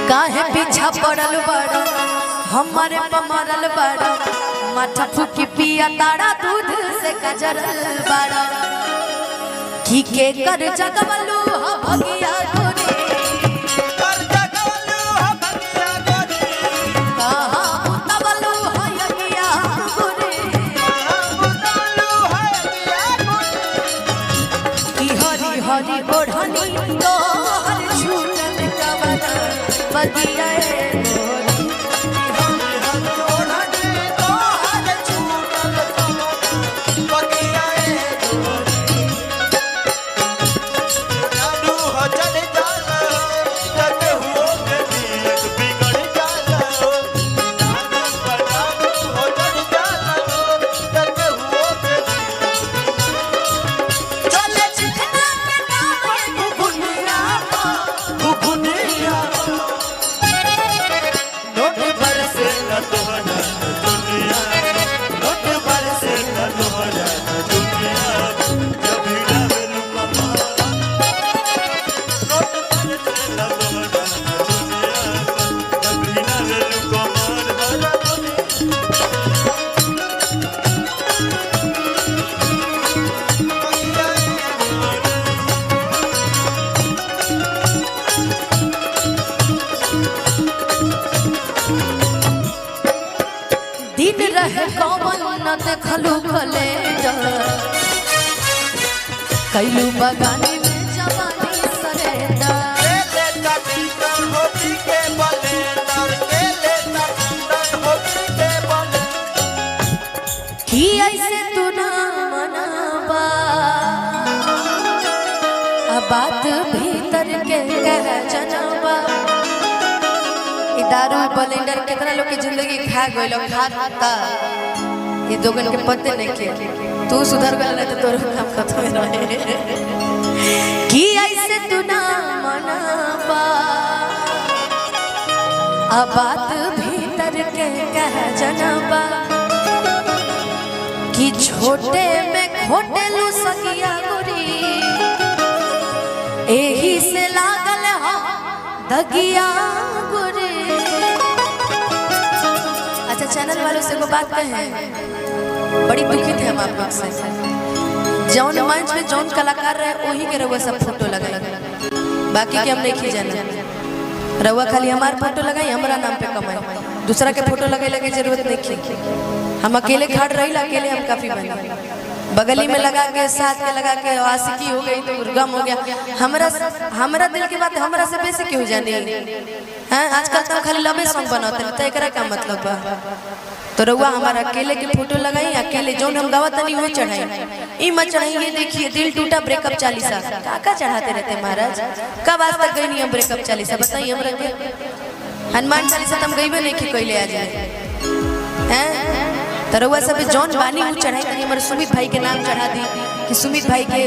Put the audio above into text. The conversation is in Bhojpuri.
काहे पीछा पड़ल बड़ा हमारे पमरल बड़ा माथा फूकी पिया तारा दूध से कजरल बड़ा की के कर जगवलू हो भगिया गोरी कर जगवलू हो भगिया गोरी कहां उतवलू हो यगिया गोरी कहां उतवलू हो यगिया गोरी की हरी हरी ओढ़नी तो हर झूलन कवना बगिया दिन रहे कौन न देखलू कैलेंडर कैलू बगानी में जवानी सरेंडर की ऐसे तू ना मनाबा बात भीतर के कह जनाबा दारू ब्लेंडर कितना लोग की जिंदगी खा गइल खाता ये दोगन के पते नहीं के तू सुधर गइल तो तोर काम खत्म रहे की ऐसे तू ना मनाबा आ बात भीतर के कह जनाबा कि छोटे में खोटे लू सकिया गोरी एही से लागल हो दगिया गोरी। अच्छा चैनल वालों से वो बात कहें बड़ी दुखी थे हम आप लोग से जौन मंच में जौन कलाकार रहे वही के रहुआ सब फोटो लगा बाकी के हम नहीं खींचना रहुआ खाली हमार फोटो लगाई हमारा नाम पे कमाई दूसरा के फोटो लगे लगे जरूरत नहीं थी हम अकेले खड़ रही अकेले हम काफी बने बगली में लगा के साथ के लगा के आशिकी हो गई तो गम हो गया हमरा दिल की बात हमरा से बेसी क्यों जानी हैं आजकल तो खाली लवे सॉन्ग बनाते हैं तो एकरा का मतलब बा तो रउआ हमारा अकेले के फोटो लगाई अकेले जो हम गावत नहीं वो चढ़ाई ई मत चढ़ाई ये देखिए दिल टूटा ब्रेकअप 40 का चढ़ाते रहते महाराज कब आज तक गई नहीं हम ब्रेकअप 40 बताइए हमरा के हनुमान 40 हम गईबे नहीं की कइले आ जाए हैं तो रउआ सब जौन बानी वो चढ़ाई तनी हमर सुमित भाई के नाम चढ़ा दी कि सुमित भाई के